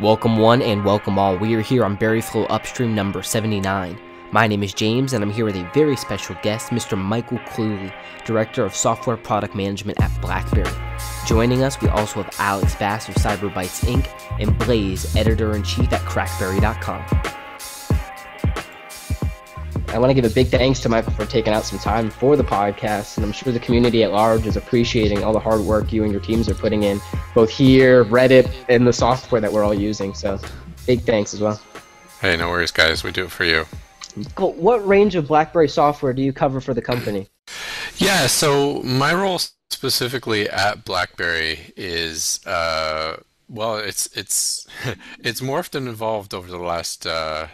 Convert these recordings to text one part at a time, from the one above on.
Welcome one and welcome all. We are here on BerryFlow Upstream number 79. My name is James and I'm here with a very special guest, Mr. Michael Clewley, Director of Software Product Management at BlackBerry. Joining us, we also have Alex Bass of Cyberbytes Inc. and Blaze, Editor-in-Chief at crackberry.com. I want to give a big thanks to Michael for taking out some time for the podcast, and I'm sure the community at large is appreciating all the hard work you and your teams are putting in, both here, Reddit, and the software that we're all using. So big thanks as well. Hey, no worries, guys. We do it for you. Cool. What range of BlackBerry software do you cover for the company? Yeah, so my role specifically at BlackBerry is well, it's it's morphed and evolved over the last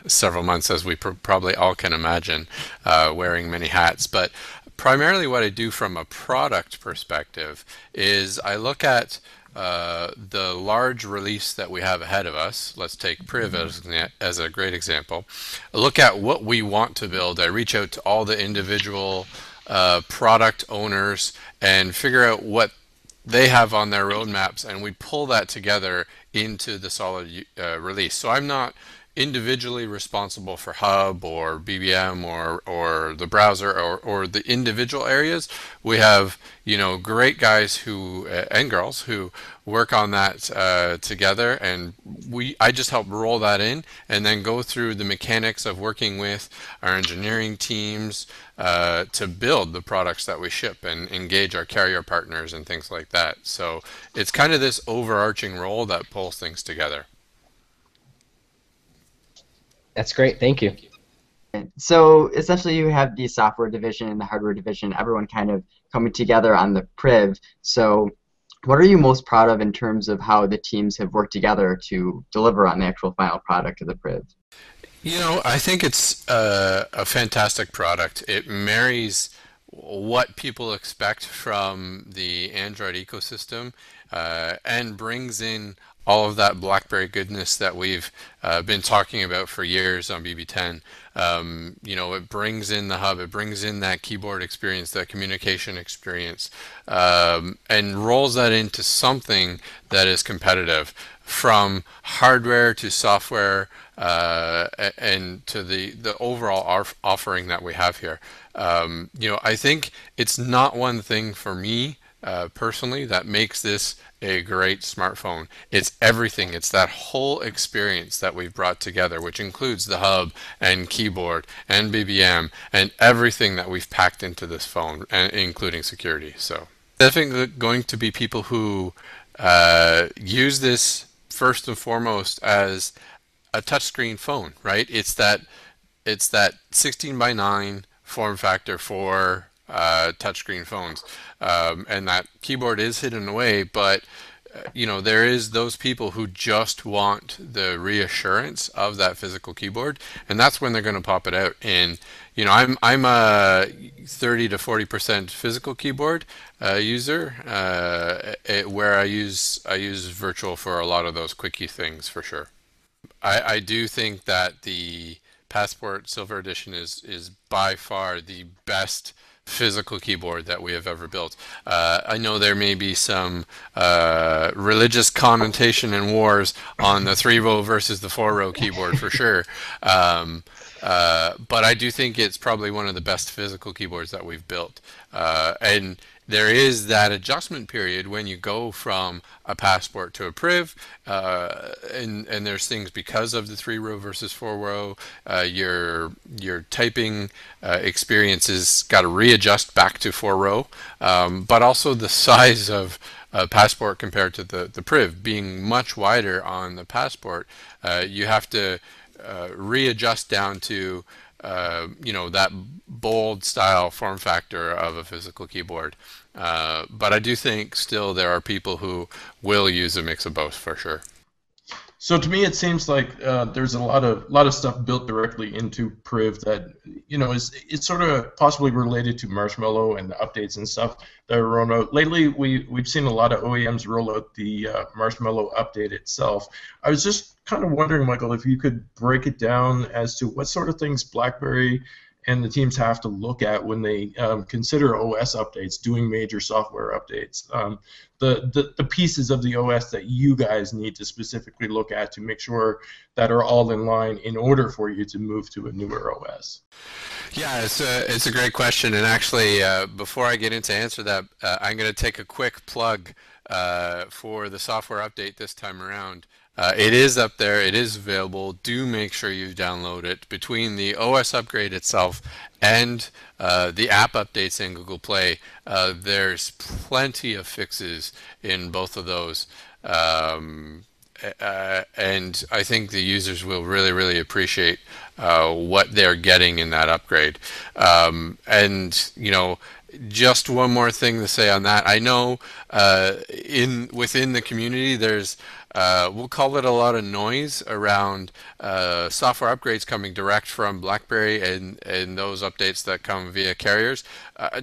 several months, as we probably all can imagine, wearing many hats. But primarily, what I do from a product perspective is I look at the large release that we have ahead of us. Let's take Priv as a great example. I look at what we want to build. I reach out to all the individual product owners and figure out what they have on their roadmaps, and we pull that together into the solid release. So I'm not individually responsible for Hub or BBM or the browser or the individual areas. We have, you know, great guys who and girls who work on that together, and I just help roll that in and then go through the mechanics of working with our engineering teams to build the products that we ship and engage our carrier partners and things like that. So it's kind of this overarching role that pulls things together. That's great. Thank you. So essentially you have the software division and the hardware division, everyone kind of coming together on the Priv. So what are you most proud of in terms of how the teams have worked together to deliver on the actual final product of the Priv? You know, I think it's a fantastic product. It marries what people expect from the Android ecosystem and brings in all of that BlackBerry goodness that we've been talking about for years on BB10. You know, it brings in the hub, it brings in that keyboard experience, that communication experience, and rolls that into something that is competitive, from hardware to software and to the overall offering that we have here. You know, I think it's not one thing for me personally that makes this a great smartphone. It's everything. It's that whole experience that we've brought together, which includes the hub and keyboard and BBM and everything that we've packed into this phone, including security. So I think that going to be people who use this first and foremost as a touchscreen phone, right? It's that 16:9 form factor for touchscreen phones, and that keyboard is hidden away, but you know, there is those people who just want the reassurance of that physical keyboard, and that's when they're going to pop it out. And you know, I'm a 30 to 40% physical keyboard user, where I use virtual for a lot of those quickie things for sure. I do think that the Passport Silver Edition is by far the best physical keyboard that we have ever built. I know there may be some religious connotation and wars on the 3-row versus the 4-row keyboard for sure, but I do think it's probably one of the best physical keyboards that we've built. And there is that adjustment period when you go from a Passport to a Priv, and there's things because of the 3-row versus 4-row. Your typing experience has got to readjust back to 4-row, but also the size of Passport compared to the Priv being much wider on the Passport, you have to readjust down to you know, that bold style form factor of a physical keyboard. But I do think still there are people who will use a mix of both for sure. So to me, it seems like there's a lot of stuff built directly into Priv that, you know, it's sort of possibly related to Marshmallow and the updates and stuff that are rolled out. Lately, we've seen a lot of OEMs roll out the Marshmallow update itself. I was just kind of wondering, Michael, if you could break it down as to what sort of things BlackBerry and the teams have to look at when they consider OS updates, doing major software updates. The pieces of the OS that you guys need to specifically look at to make sure that are all in line in order for you to move to a newer OS. Yeah, it's a great question, and actually, before I get into answer that, I'm going to take a quick plug for the software update this time around. It is up there, it is available. Do make sure you download it. Between the OS upgrade itself and the app updates in Google Play, there's plenty of fixes in both of those. And I think the users will really appreciate what they're getting in that upgrade. And you know, just one more thing to say on that. I know within the community there's we'll call it a lot of noise around software upgrades coming direct from BlackBerry and those updates that come via carriers.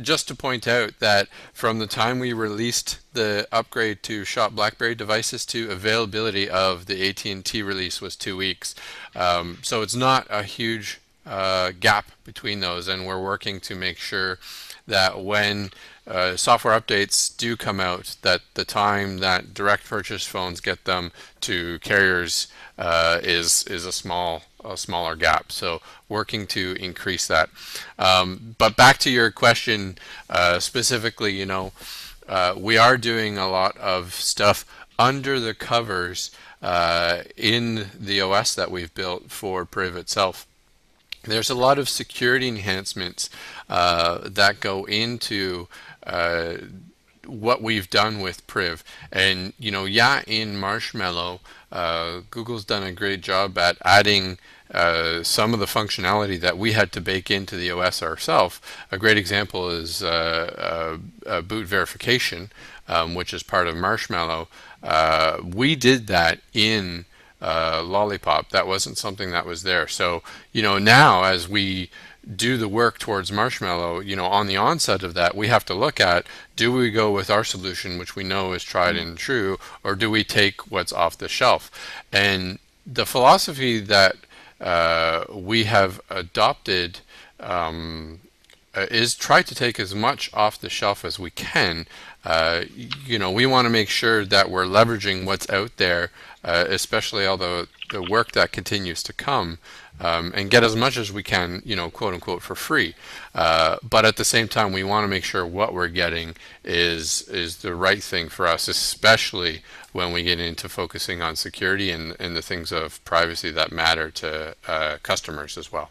Just to point out that from the time we released the upgrade to shop BlackBerry devices to availability of the AT&T release was 2 weeks. So it's not a huge gap between those, and we're working to make sure that when software updates do come out, that the time that direct purchase phones get them to carriers is a smaller gap. So working to increase that. But back to your question specifically, you know, we are doing a lot of stuff under the covers in the OS that we've built for Priv itself. There's a lot of security enhancements that go into what we've done with Priv. And you know, yeah, in Marshmallow, Google's done a great job at adding some of the functionality that we had to bake into the OS ourselves. A great example is boot verification, which is part of Marshmallow. We did that in Lollipop. That wasn't something that was there. So you know, now as we do the work towards Marshmallow, you know, on the onset of that, we have to look at, do we go with our solution, which we know is tried and true, or do we take what's off the shelf? And the philosophy that we have adopted is try to take as much off the shelf as we can. You know, we want to make sure that we're leveraging what's out there, especially all the work that continues to come, and get as much as we can, you know, quote unquote, for free. But at the same time, we want to make sure what we're getting is the right thing for us, especially when we get into focusing on security and the things of privacy that matter to customers as well.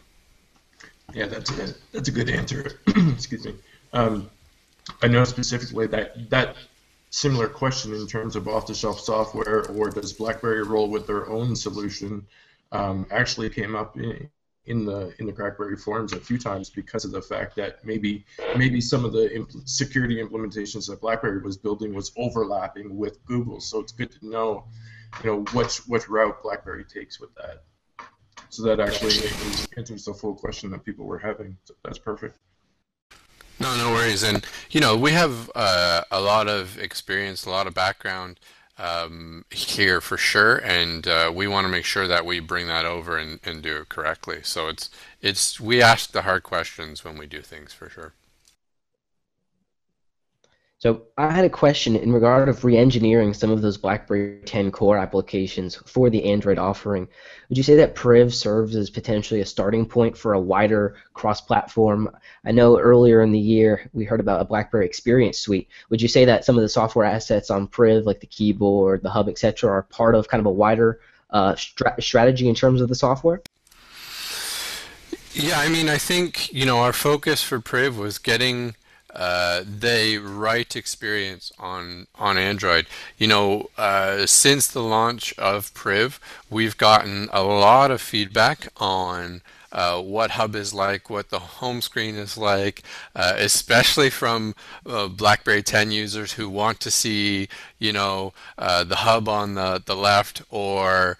Yeah, that's a good answer. Excuse me. I know specifically that similar question in terms of off-the-shelf software, or does BlackBerry roll with their own solution, actually came up in the BlackBerry forums a few times because of the fact that maybe some of the security implementations that BlackBerry was building was overlapping with Google. So it's good to know, you know, what route BlackBerry takes with that. So that actually answers the full question that people were having. So that's perfect. No worries. And you know, we have a lot of experience, a lot of background here for sure, and we want to make sure that we bring that over and do it correctly. So it's we ask the hard questions when we do things for sure. So I had a question in regard of re-engineering some of those BlackBerry 10 core applications for the Android offering. Would you say that Priv serves as potentially a starting point for a wider cross-platform? I know earlier in the year we heard about a BlackBerry Experience Suite. Would you say that some of the software assets on Priv, like the keyboard, the hub, etc., are part of kind of a wider strategy in terms of the software? Yeah, I mean, I think, you know, our focus for Priv was getting the right experience on Android. You know, since the launch of Priv, we've gotten a lot of feedback on what Hub is like, what the home screen is like, especially from BlackBerry 10 users who want to see, you know, the Hub on the left, or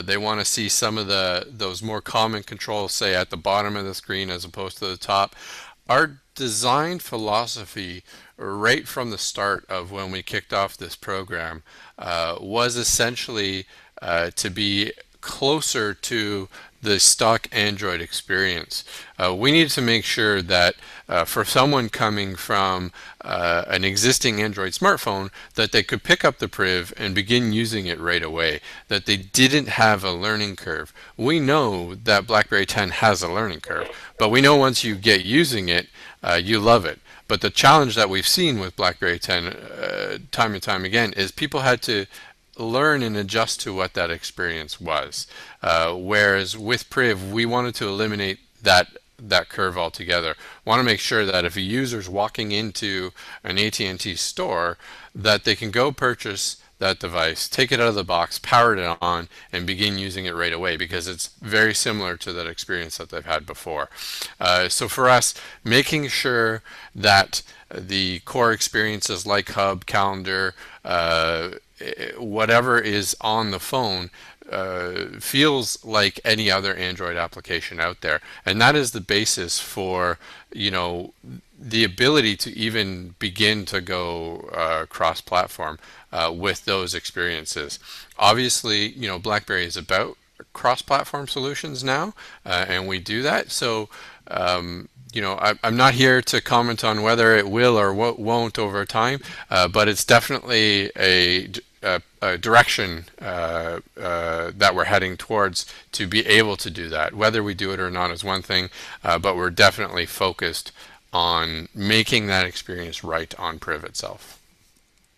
they want to see some of those more common controls, say at the bottom of the screen as opposed to the top. Our design philosophy right from the start of when we kicked off this program was essentially to be closer to the stock Android experience. We need to make sure that for someone coming from an existing Android smartphone, that they could pick up the Priv and begin using it right away, that they didn't have a learning curve. We know that BlackBerry 10 has a learning curve, but we know once you get using it, you love it. But the challenge that we've seen with BlackBerry 10 time and time again is people had to learn and adjust to what that experience was. Whereas with Priv, we wanted to eliminate that curve altogether. Want to make sure that if a user's walking into an AT&T store, that they can go purchase that device, take it out of the box, power it on, and begin using it right away, because it's very similar to that experience that they've had before. So for us, making sure that the core experiences like Hub, Calendar, whatever is on the phone feels like any other Android application out there, and that is the basis for, you know, the ability to even begin to go cross-platform with those experiences. Obviously, you know, BlackBerry is about cross-platform solutions now, and we do that. So you know, I'm not here to comment on whether it will or won't over time, but it's definitely a direction that we're heading towards to be able to do that. Whether we do it or not is one thing, but we're definitely focused on making that experience right on Priv itself.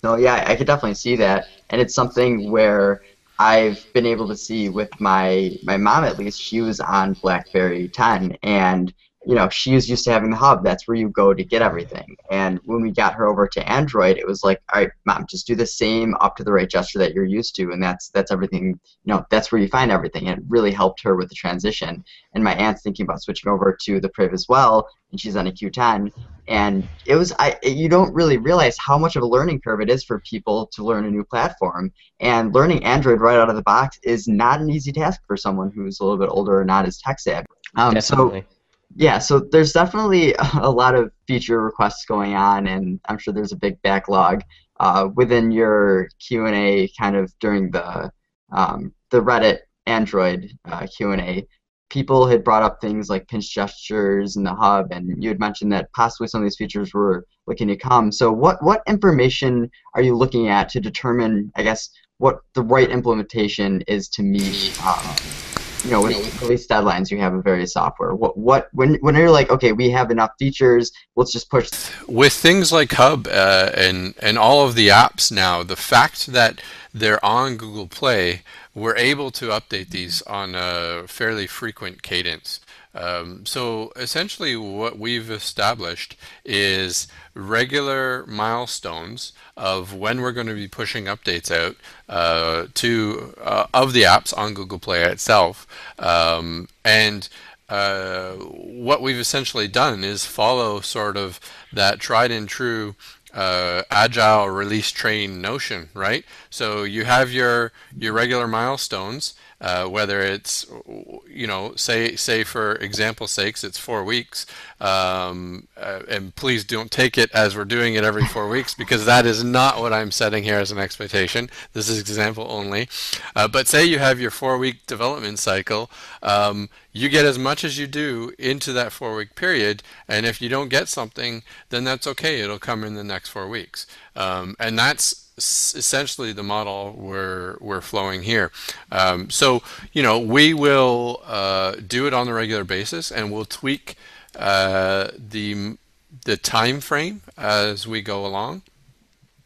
No, yeah, I could definitely see that, and it's something where I've been able to see with my mom, at least. She was on BlackBerry 10, and you know, she was used to having the hub. That's where you go to get everything. And when we got her over to Android, it was like, all right, Mom, just do the same up to the right gesture that you're used to, and that's everything. You know, that's where you find everything. And it really helped her with the transition. And my aunt's thinking about switching over to the Priv as well, and she's on a Q10. And it was, you don't really realize how much of a learning curve it is for people to learn a new platform. And learning Android right out of the box is not an easy task for someone who's a little bit older or not as tech savvy. Definitely. Yeah, so there's definitely a lot of feature requests going on, and I'm sure there's a big backlog within your Q&A kind of during the Reddit Android Q&A. People had brought up things like pinch gestures in the hub, and you had mentioned that possibly some of these features were looking to come. So what information are you looking at to determine, I guess, what the right implementation is to meet you know, with release deadlines you have of various software? When you're like, okay, we have enough features, let's just push. With things like Hub and all of the apps now, the fact that they're on Google Play, we're able to update these on a fairly frequent cadence. So essentially what we've established is regular milestones of when we're going to be pushing updates out of the apps on Google Play itself. And what we've essentially done is follow sort of that tried and true agile release train notion, right? So you have your regular milestones, whether it's, you know, say for example sakes, it's 4 weeks, and please don't take it as we're doing it every 4 weeks, because that is not what I'm setting here as an expectation. This is example only. But say you have your 4-week development cycle, you get as much as you do into that 4-week period, and if you don't get something, then that's okay. It'll come in the next 4 weeks, and that's essentially the model we're flowing here. So you know, we will do it on a regular basis, and we'll tweak the time frame as we go along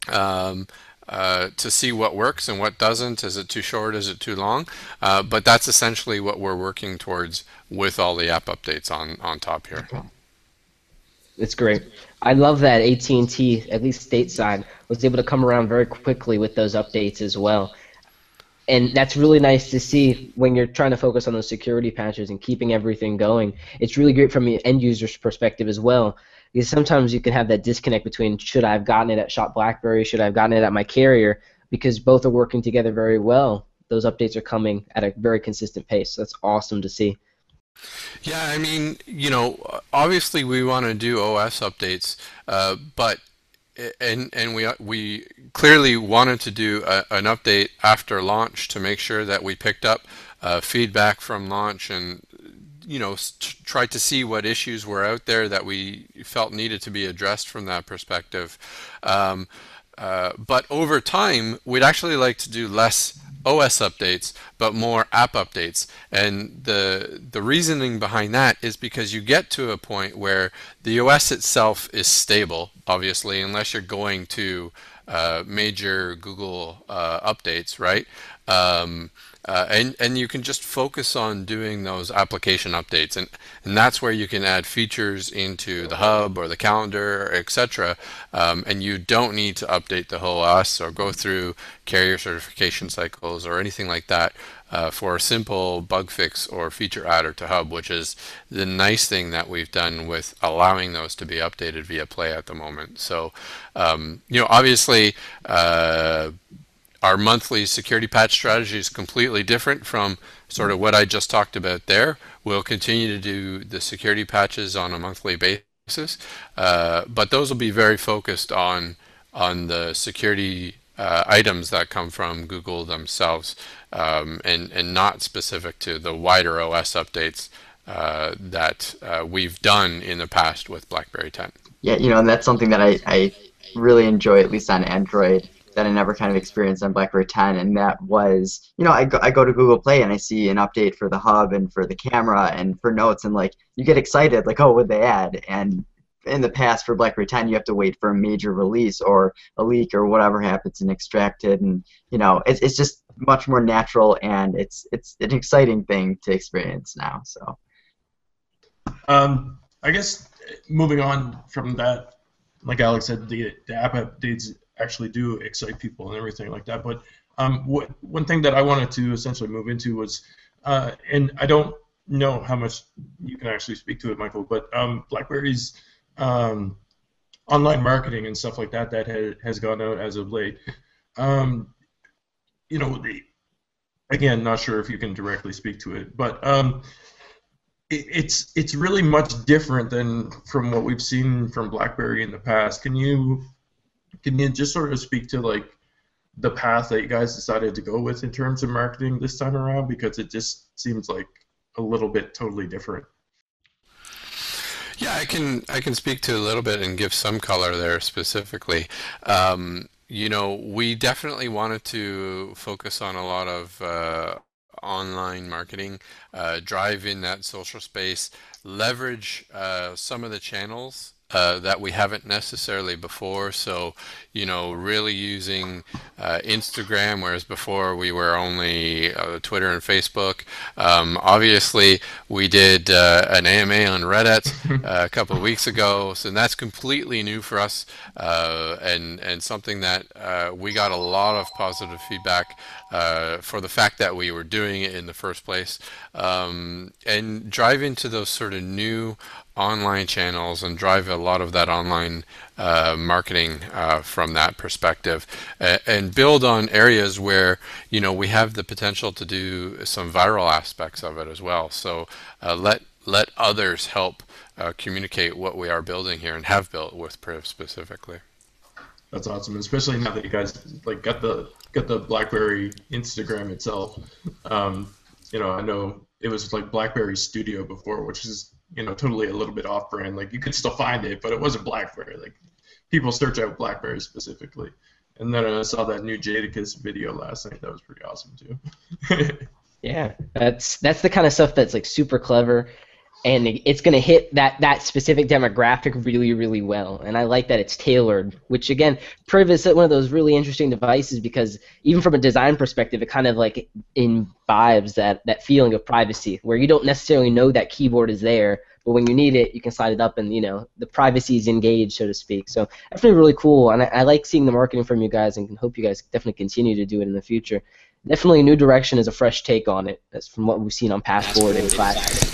to see what works and what doesn't. Is it too short? Is it too long? But that's essentially what we're working towards with all the app updates on top here. It's great. I love that AT&T, at least stateside, was able to come around very quickly with those updates as well. And that's really nice to see when you're trying to focus on those security patches and keeping everything going. It's really great from the end user's perspective as well, because sometimes you can have that disconnect between, should I have gotten it at Shop BlackBerry, should I have gotten it at my carrier, because both are working together very well. Those updates are coming at a very consistent pace. So that's awesome to see. Yeah, I mean, you know, obviously we want to do OS updates, but and we clearly wanted to do an update after launch to make sure that we picked up feedback from launch and tried to see what issues were out there that we felt needed to be addressed from that perspective. But over time, we'd actually like to do less OS updates, but more app updates. And the reasoning behind that is because you get to a point where the OS itself is stable, obviously, unless you're going to major Google updates, right? And you can just focus on doing those application updates, and that's where you can add features into the hub or the calendar, etc. And you don't need to update the whole OS or go through carrier certification cycles or anything like that for a simple bug fix or feature adder to hub, which is the nice thing that we've done with allowing those to be updated via Play at the moment. So obviously our monthly security patch strategy is completely different from sort of what I just talked about there. We'll continue to do the security patches on a monthly basis, but those will be very focused on the security items that come from Google themselves, and not specific to the wider OS updates that we've done in the past with BlackBerry 10. Yeah, and that's something that I really enjoy, at least on Android, that I never kind of experienced on BlackBerry 10, and that was, I go to Google Play and I see an update for the hub and for the camera and for notes, and like you get excited, like, oh, what'd they add? And in the past for BlackBerry 10, you have to wait for a major release or a leak or whatever happens and extract it, and it's just much more natural, and it's an exciting thing to experience now. So, I guess moving on from that, like Alex said, the app updates actually do excite people and everything like that. But one thing that I wanted to essentially move into was, and I don't know how much you can actually speak to it, Michael, but BlackBerry's online marketing and stuff like that has gone out as of late. Again, not sure if you can directly speak to it, but it's really much different than from what we've seen from BlackBerry in the past. Can you just sort of speak to like the path that you guys decided to go with in terms of marketing this time around, because it just seems like a little bit totally different? Yeah, I can speak to a little bit and give some color there specifically. We definitely wanted to focus on a lot of online marketing, drive in that social space, leverage some of the channels that we haven't necessarily before. So, really using Instagram, whereas before we were only Twitter and Facebook. Obviously, we did an AMA on Reddit a couple of weeks ago, so that's completely new for us, and something that we got a lot of positive feedback for the fact that we were doing it in the first place, and drive into those sort of new online channels and drive a lot of that online marketing from that perspective, and build on areas where we have the potential to do some viral aspects of it as well. So let others help communicate what we are building here and have built with Priv specifically. That's awesome, especially now that you guys like got the BlackBerry Instagram itself. I know it was like BlackBerry Studio before, which is totally a little bit off-brand. Like you could still find it, but it wasn't BlackBerry. Like people search out BlackBerry specifically. And then I saw that new Jadakiss video last night. That was pretty awesome too. Yeah, that's the kind of stuff that's like super clever, and it's going to hit that specific demographic really, really well. And I like that it's tailored, which again, Priv is one of those really interesting devices because even from a design perspective, it kind of like imbibes that feeling of privacy where you don't necessarily know that keyboard is there, but when you need it, you can slide it up and the privacy is engaged, so to speak. So definitely really cool, and I like seeing the marketing from you guys and hope you guys definitely continue to do it in the future. Definitely a new direction is a fresh take on it. That's from what we've seen on Passport and Classic.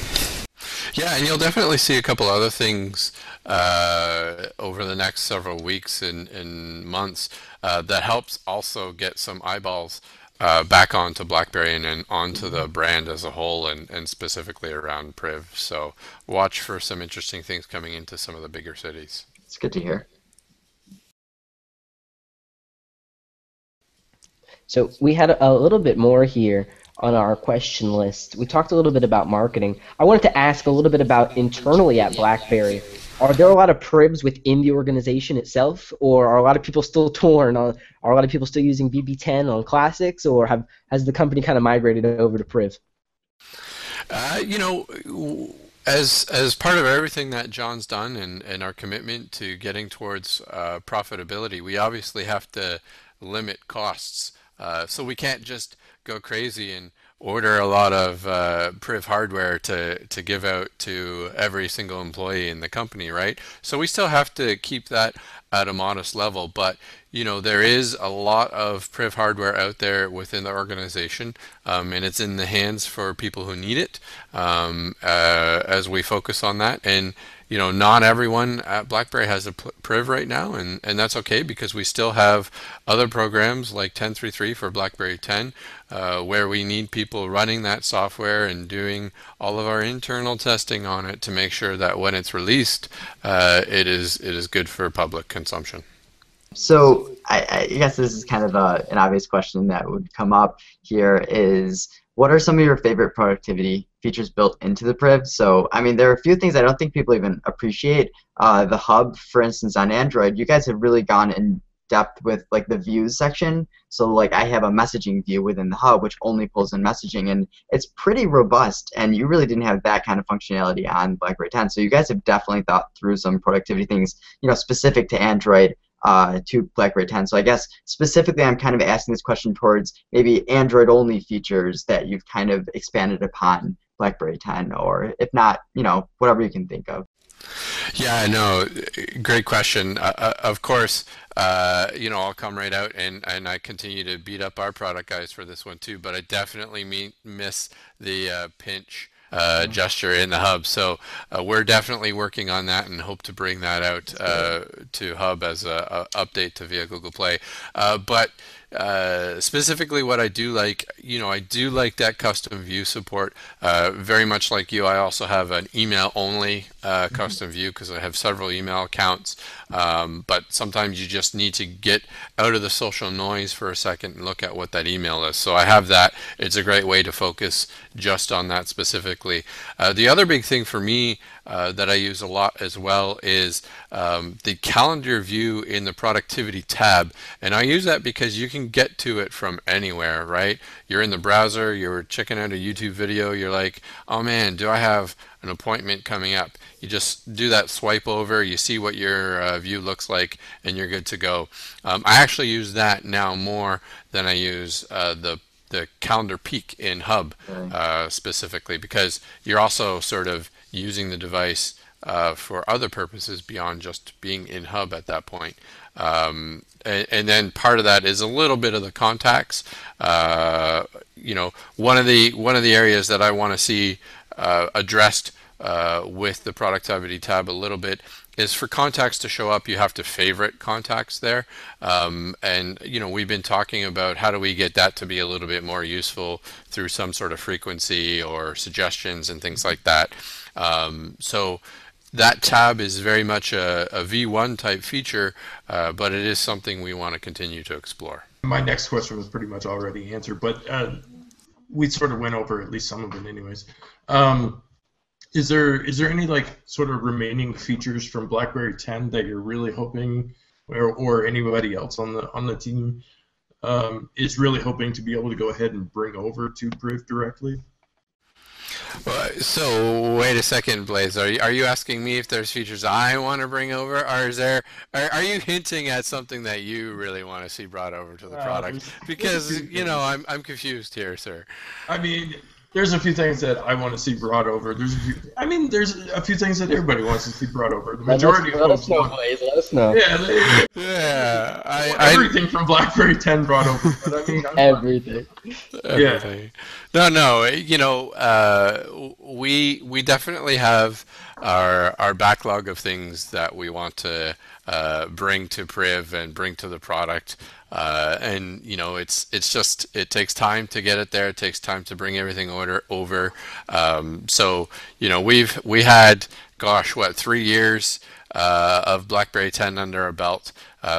Yeah, and you'll definitely see a couple other things over the next several weeks and months that helps also get some eyeballs back onto BlackBerry and onto the brand as a whole, and specifically around Priv. So watch for some interesting things coming into some of the bigger cities. It's good to hear. So we had a little bit more here on our question list. We talked a little bit about marketing. I wanted to ask a little bit about internally at BlackBerry. Are there a lot of Privs within the organization itself, or are a lot of people still torn on? Are a lot of people still using BB10 on classics, or has the company kind of migrated over to Priv? You know, as part of everything that John's done and our commitment to getting towards profitability, we obviously have to limit costs. So we can't just go crazy and order a lot of Priv hardware to give out to every single employee in the company, right? So we still have to keep that at a modest level, but you know, there is a lot of Priv hardware out there within the organization, and it's in the hands for people who need it, as we focus on that. And you know, not everyone at BlackBerry has a Priv right now, and that's okay, because we still have other programs like 10.3.3 for BlackBerry 10, where we need people running that software and doing all of our internal testing on it to make sure that when it's released, it is good for public consumption. So I guess this is kind of an obvious question that would come up here is, what are some of your favorite productivity features built into the Priv? So, I mean, there are a few things I don't think people even appreciate. The hub, for instance, on Android, you guys have really gone in depth with like the views section. So like I have a messaging view within the hub which only pulls in messaging, and it's pretty robust, and you really didn't have that kind of functionality on BlackBerry 10. So you guys have definitely thought through some productivity things, you know, specific to Android, to BlackBerry 10. So I guess specifically I'm kind of asking this question towards maybe Android-only features that you've kind of expanded upon BlackBerry 10, or if not, you know, whatever you can think of. Yeah, no, great question. Of course, you know, I'll come right out and I continue to beat up our product guys for this one too, but I definitely miss the pinch gesture in the hub. So we're definitely working on that and hope to bring that out to hub as a update to via Google Play. But specifically what I do like, you know, I do like that custom view support. Very much like you, I also have an email only custom view because I have several email accounts. But sometimes you just need to get out of the social noise for a second and look at what that email is. So I have that. It's a great way to focus just on that specifically. The other big thing for me that I use a lot as well is the calendar view in the productivity tab, and I use that because you can get to it from anywhere, right? You're in the browser, you're checking out a YouTube video, you're like, oh man, do I have an appointment coming up? You just do that swipe over, you see what your view looks like, and you're good to go. I actually use that now more than I use the calendar peek in hub specifically, because you're also sort of using the device for other purposes beyond just being in hub at that point. And then part of that is a little bit of the contacts. You know, one of the areas that I want to see addressed with the productivity tab a little bit is for contacts to show up, you have to favorite contacts there. And, you know, we've been talking about how do we get that to be a little bit more useful through some sort of frequency or suggestions and things like that. So that tab is very much a V1 type feature, but it is something we want to continue to explore. My next question was pretty much already answered, but we sort of went over at least some of it anyways. Is there any like sort of remaining features from BlackBerry 10 that you're really hoping, or anybody else on the team is really hoping to be able to go ahead and bring over to Priv directly? So wait a second, Blaze. Are you asking me if there's features I want to bring over, or are you hinting at something that you really want to see brought over to the product? Because you know I'm confused here, sir. I mean, there's a few things that I want to see brought over. There's a few things that everybody wants to see brought over. The majority of folks want. Let us know. Yeah, everything from BlackBerry 10 brought over. But I mean, everything. Yeah. No. You know, we definitely have our backlog of things that we want to bring to Priv and bring to the product. And you know, it takes time to get it there. It takes time to bring everything over. So you know, we had, gosh, what, 3 years of BlackBerry 10 under our belt.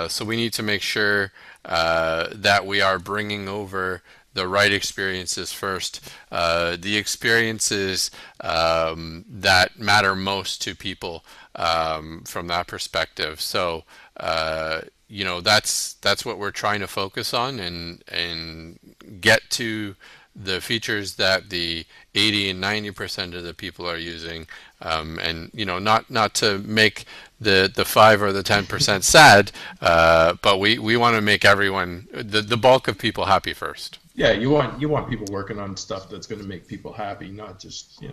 So we need to make sure that we are bringing over the right experiences first, the experiences that matter most to people from that perspective. So that's what we're trying to focus on and get to the features that the 80 and 90% of the people are using, and not to make the 5 or the 10% sad, but we want to make everyone, the bulk of people, happy first. Yeah, you want people working on stuff that's going to make people happy, not just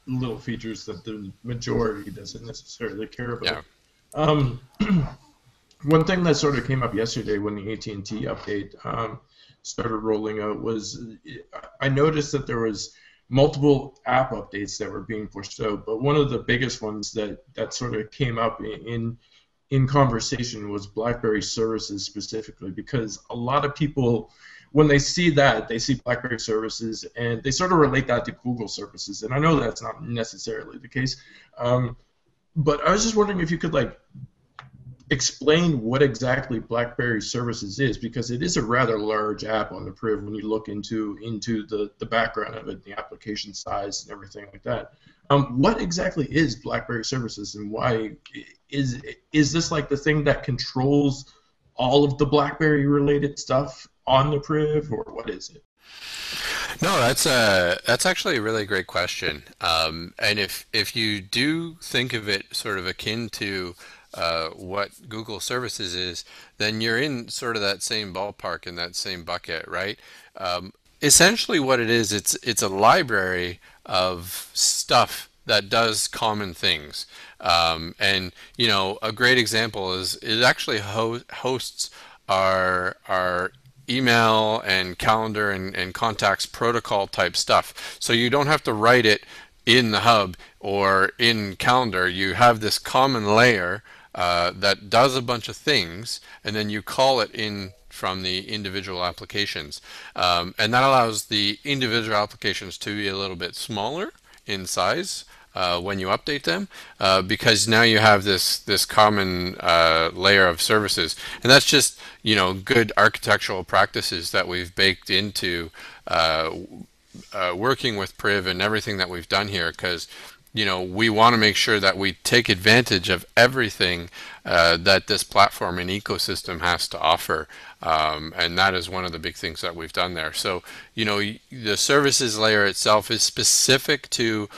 little features that the majority doesn't necessarily care about. Yeah. One thing that sort of came up yesterday when the AT&T update started rolling out was I noticed that there was multiple app updates that were being pushed out, but one of the biggest ones that sort of came up in conversation was BlackBerry services specifically, because a lot of people, when they see that, they see BlackBerry services and they sort of relate that to Google services, and I know that's not necessarily the case, but I was just wondering if you could explain what exactly BlackBerry Services is, because it is a rather large app on the Priv when you look into the background of it, the application size and everything like that. What exactly is BlackBerry Services, and why is this like the thing that controls all of the BlackBerry related stuff on the Priv, or what is it? No, that's actually a really great question. And if you do think of it sort of akin to what Google Services is, then you're in sort of that same ballpark, in that same bucket, right? Essentially what it is, it's a library of stuff that does common things. And a great example is it actually hosts our email and calendar and contacts protocol type stuff. So you don't have to write it in the hub or in calendar. You have this common layer that does a bunch of things, and then you call it in from the individual applications. And that allows the individual applications to be a little bit smaller in size when you update them, because now you have this common layer of services. And that's just good architectural practices that we've baked into working with Priv and everything that we've done here, because we want to make sure that we take advantage of everything that this platform and ecosystem has to offer. And that is one of the big things that we've done there. So, the services layer itself is specific to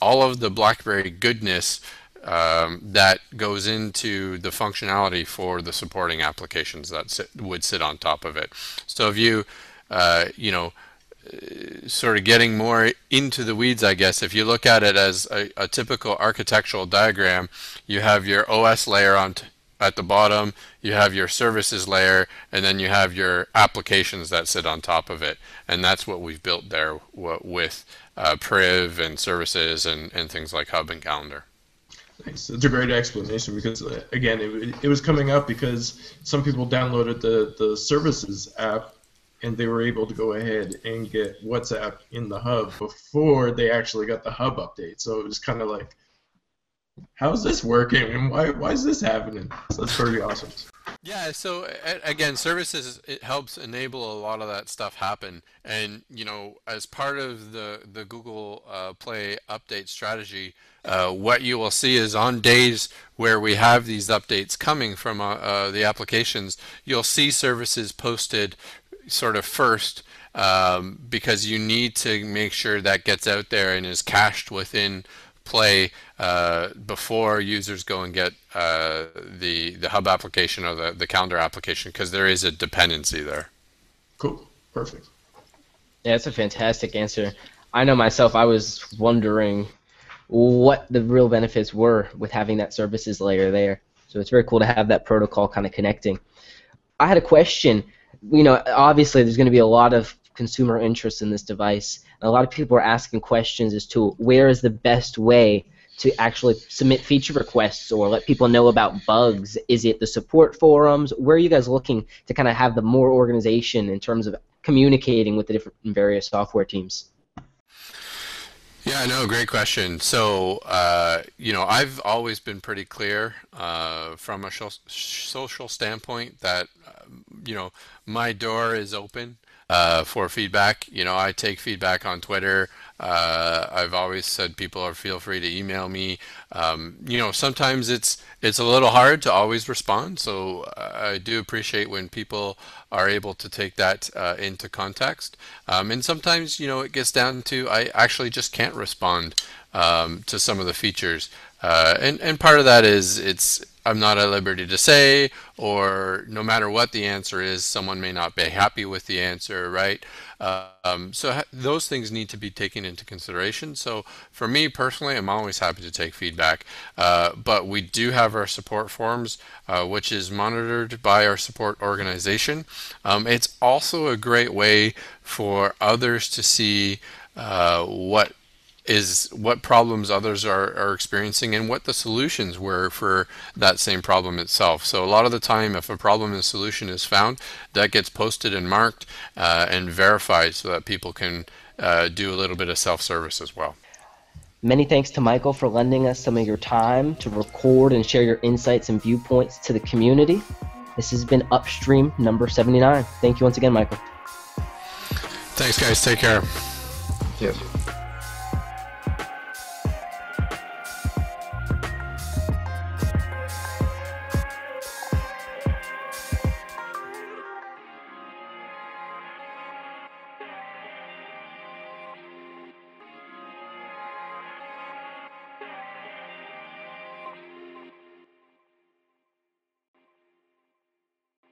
all of the BlackBerry goodness that goes into the functionality for the supporting applications that would sit on top of it. So if you, sort of getting more into the weeds, I guess, if you look at it as a typical architectural diagram, you have your OS layer at the bottom, you have your services layer, and then you have your applications that sit on top of it. And that's what we've built there with Priv and services and things like Hub and Calendar. Thanks. It's a great explanation, because again, it was coming up because some people downloaded the services app and they were able to go ahead and get WhatsApp in the hub before they actually got the hub update. So it was kind of like, how's this working, and why is this happening? So that's pretty awesome. Yeah, so again, services, it helps enable a lot of that stuff happen. And as part of the Google Play update strategy, what you will see is on days where we have these updates coming from the applications, you'll see services posted sort of first, because you need to make sure that gets out there and is cached within Play before users go and get the hub application or the calendar application, because there is a dependency there. Cool. Perfect. Yeah, that's a fantastic answer. I know myself, I was wondering what the real benefits were with having that services layer there. So it's very cool to have that protocol kind of connecting. I had a question. Obviously there's going to be a lot of consumer interest in this device. And a lot of people are asking questions as to where is the best way to actually submit feature requests or let people know about bugs. Is it the support forums? Where are you guys looking to kind of have the more organization in terms of communicating with the different various software teams? Yeah, no, great question. So, I've always been pretty clear from a social standpoint that, you know, my door is open for feedback. I take feedback on Twitter. I've always said people are feel free to email me. Sometimes it's a little hard to always respond. So I do appreciate when people are able to take that into context. And sometimes, it gets down to I actually just can't respond to some of the features. And part of that is I'm not at liberty to say, or no matter what the answer is, someone may not be happy with the answer, right? So those things need to be taken into consideration. So for me personally, I'm always happy to take feedback. But we do have our support forums, which is monitored by our support organization. It's also a great way for others to see what problems others are experiencing and what the solutions were for that same problem itself. So a lot of the time, if a problem and solution is found, that gets posted and marked and verified so that people can do a little bit of self-service as well. Many thanks to Michael for lending us some of your time to record and share your insights and viewpoints to the community. This has been Upstream number 79. Thank you once again, Michael. Thanks, guys. Take care. Thank you.